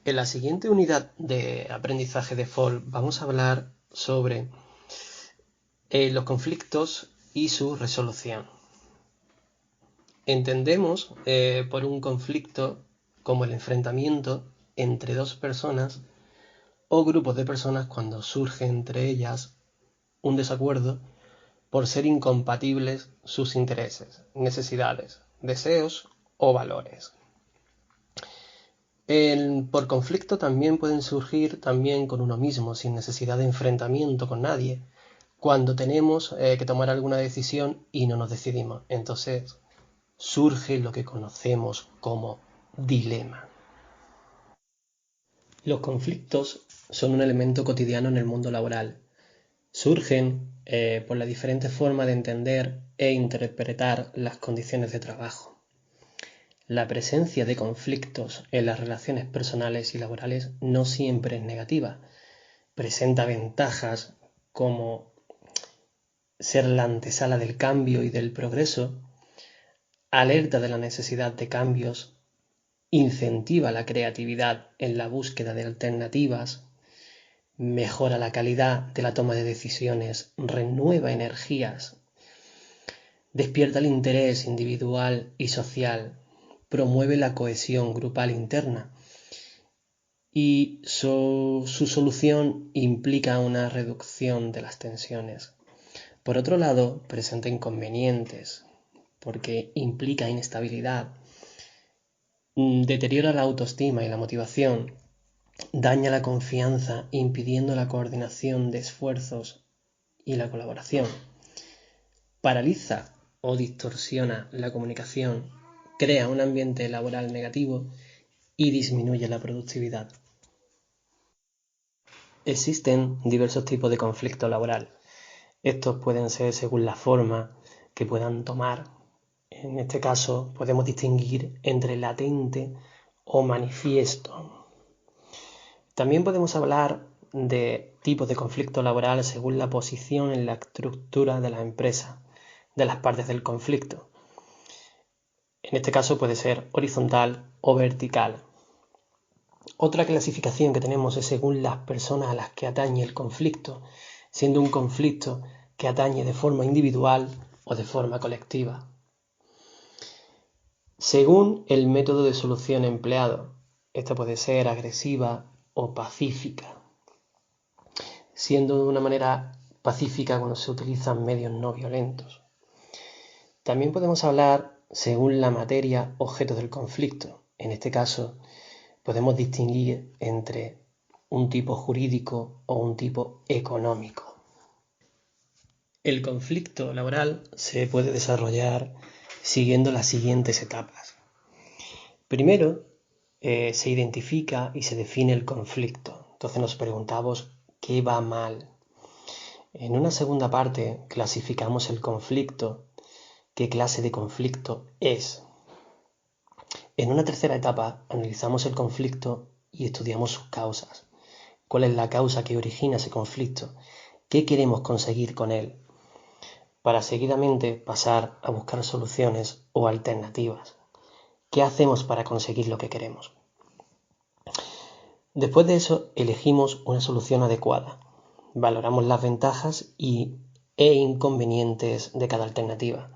En la siguiente unidad de aprendizaje de FOL vamos a hablar sobre los conflictos y su resolución. Entendemos por un conflicto como el enfrentamiento entre dos personas o grupos de personas cuando surge entre ellas un desacuerdo por ser incompatibles sus intereses, necesidades, deseos o valores. Por conflicto también pueden surgir también con uno mismo, sin necesidad de enfrentamiento con nadie, cuando tenemos que tomar alguna decisión y no nos decidimos. Entonces surge lo que conocemos como dilema. Los conflictos son un elemento cotidiano en el mundo laboral. Surgen por la diferente forma de entender e interpretar las condiciones de trabajo. La presencia de conflictos en las relaciones personales y laborales no siempre es negativa. Presenta ventajas como ser la antesala del cambio y del progreso, alerta de la necesidad de cambios, incentiva la creatividad en la búsqueda de alternativas, mejora la calidad de la toma de decisiones, renueva energías, despierta el interés individual y social, promueve la cohesión grupal interna y su solución implica una reducción de las tensiones. Por otro lado, presenta inconvenientes porque implica inestabilidad, deteriora la autoestima y la motivación, daña la confianza impidiendo la coordinación de esfuerzos y la colaboración, paraliza o distorsiona la comunicación, crea un ambiente laboral negativo y disminuye la productividad. Existen diversos tipos de conflicto laboral. Estos pueden ser según la forma que puedan tomar. En este caso podemos distinguir entre latente o manifiesto. También podemos hablar de tipos de conflicto laboral según la posición en la estructura de la empresa, de las partes del conflicto. En este caso puede ser horizontal o vertical. Otra clasificación que tenemos es según las personas a las que atañe el conflicto, siendo un conflicto que atañe de forma individual o de forma colectiva. Según el método de solución empleado, esta puede ser agresiva o pacífica, siendo de una manera pacífica cuando se utilizan medios no violentos. También podemos hablar según la materia objeto del conflicto. En este caso, podemos distinguir entre un tipo jurídico o un tipo económico. El conflicto laboral se puede desarrollar siguiendo las siguientes etapas. Primero, se identifica y se define el conflicto. Entonces nos preguntamos qué va mal. En una segunda parte clasificamos el conflicto, qué clase de conflicto es. En una tercera etapa analizamos el conflicto y estudiamos sus causas. ¿Cuál es la causa que origina ese conflicto? ¿Qué queremos conseguir con él? Para seguidamente pasar a buscar soluciones o alternativas. ¿Qué hacemos para conseguir lo que queremos? Después de eso, elegimos una solución adecuada. Valoramos las ventajas e inconvenientes de cada alternativa.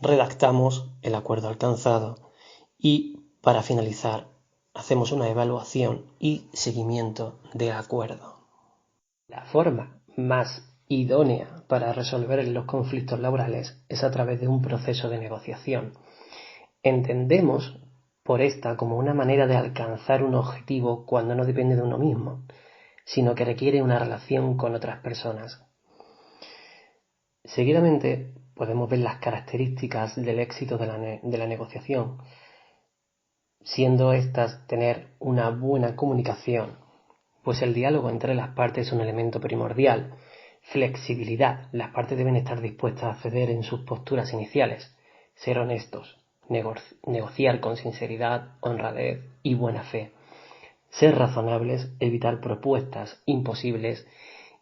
Redactamos el acuerdo alcanzado y, para finalizar, hacemos una evaluación y seguimiento del acuerdo. La forma más idónea para resolver los conflictos laborales es a través de un proceso de negociación. Entendemos por esta como una manera de alcanzar un objetivo cuando no depende de uno mismo, sino que requiere una relación con otras personas. Seguidamente podemos ver las características del éxito de la negociación, siendo estas tener una buena comunicación, pues el diálogo entre las partes es un elemento primordial. Flexibilidad, las partes deben estar dispuestas a ceder en sus posturas iniciales, ser honestos, negociar con sinceridad, honradez y buena fe, ser razonables, evitar propuestas imposibles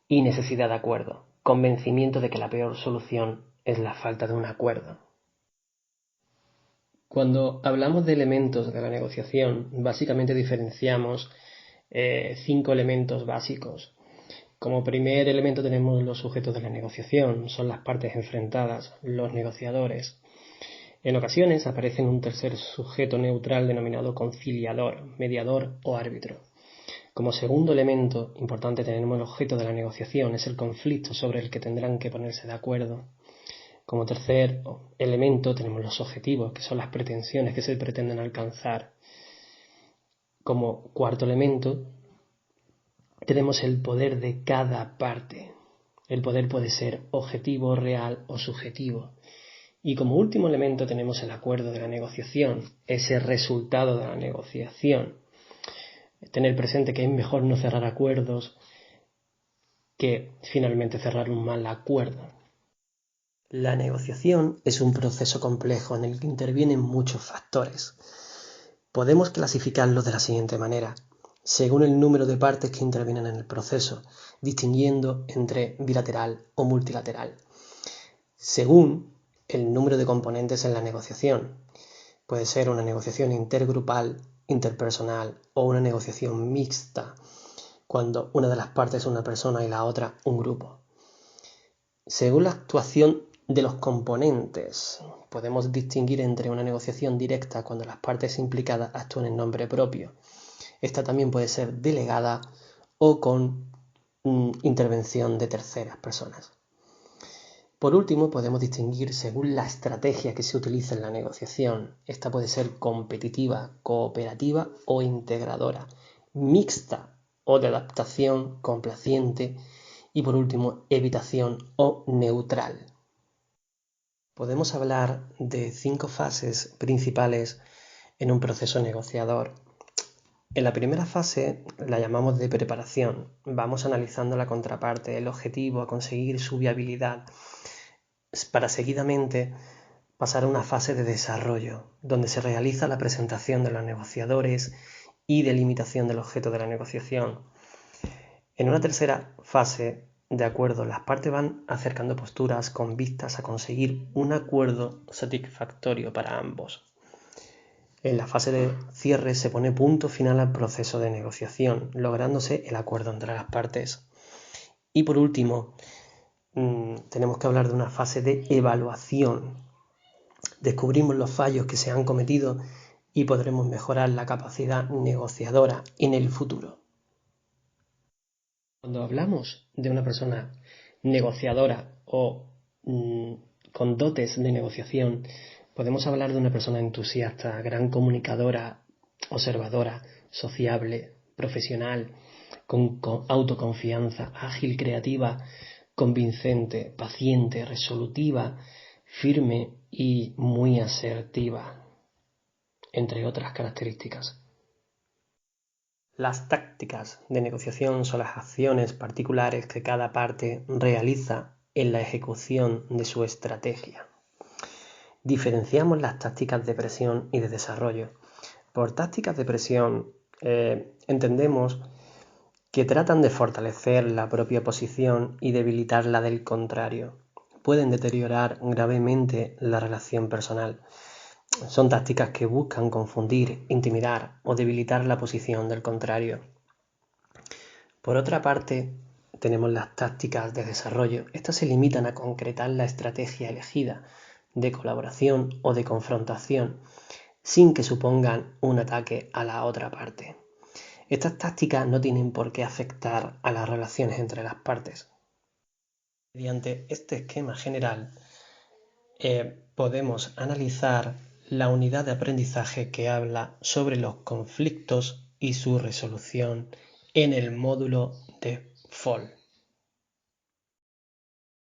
y necesidad de acuerdo, convencimiento de que la peor solución es la falta de un acuerdo. Cuando hablamos de elementos de la negociación, básicamente diferenciamos 5 elementos básicos. Como primer elemento tenemos los sujetos de la negociación, son las partes enfrentadas, los negociadores. En ocasiones aparece un tercer sujeto neutral denominado conciliador, mediador o árbitro. Como segundo elemento importante tenemos el objeto de la negociación, es el conflicto sobre el que tendrán que ponerse de acuerdo. Como tercer elemento tenemos los objetivos, que son las pretensiones que se pretenden alcanzar. Como cuarto elemento tenemos el poder de cada parte. El poder puede ser objetivo, real o subjetivo. Y como último elemento tenemos el acuerdo de la negociación, ese resultado de la negociación. Tener presente que es mejor no cerrar acuerdos que finalmente cerrar un mal acuerdo. La negociación es un proceso complejo en el que intervienen muchos factores. Podemos clasificarlo de la siguiente manera, según el número de partes que intervienen en el proceso, distinguiendo entre bilateral o multilateral. Según el número de componentes en la negociación, puede ser una negociación intergrupal, interpersonal o una negociación mixta, cuando una de las partes es una persona y la otra un grupo. Según la actuación de los componentes, podemos distinguir entre una negociación directa cuando las partes implicadas actúan en nombre propio. Esta también puede ser delegada o con intervención de terceras personas. Por último, podemos distinguir según la estrategia que se utiliza en la negociación. Esta puede ser competitiva, cooperativa o integradora, mixta o de adaptación, complaciente y por último, evitación o neutral. Podemos hablar de 5 fases principales en un proceso negociador. En la primera fase la llamamos de preparación. Vamos analizando la contraparte, el objetivo a conseguir su viabilidad, para seguidamente pasar a una fase de desarrollo, donde se realiza la presentación de los negociadores y delimitación del objeto de la negociación. En una tercera fase, de acuerdo, las partes van acercando posturas con vistas a conseguir un acuerdo satisfactorio para ambos. En la fase de cierre se pone punto final al proceso de negociación, lográndose el acuerdo entre las partes. Y por último, tenemos que hablar de una fase de evaluación. Descubrimos los fallos que se han cometido y podremos mejorar la capacidad negociadora en el futuro. Cuando hablamos de una persona negociadora o con dotes de negociación, podemos hablar de una persona entusiasta, gran comunicadora, observadora, sociable, profesional, con autoconfianza, ágil, creativa, convincente, paciente, resolutiva, firme y muy asertiva, entre otras características. Las tácticas de negociación son las acciones particulares que cada parte realiza en la ejecución de su estrategia. Diferenciamos las tácticas de presión y de desarrollo. Por tácticas de presión entendemos que tratan de fortalecer la propia posición y debilitar la del contrario. Pueden deteriorar gravemente la relación personal. Son tácticas que buscan confundir, intimidar o debilitar la posición del contrario. Por otra parte, tenemos las tácticas de desarrollo. Estas se limitan a concretar la estrategia elegida de colaboración o de confrontación, sin que supongan un ataque a la otra parte. Estas tácticas no tienen por qué afectar a las relaciones entre las partes. Mediante este esquema general, podemos analizar la unidad de aprendizaje que habla sobre los conflictos y su resolución en el módulo de FOL.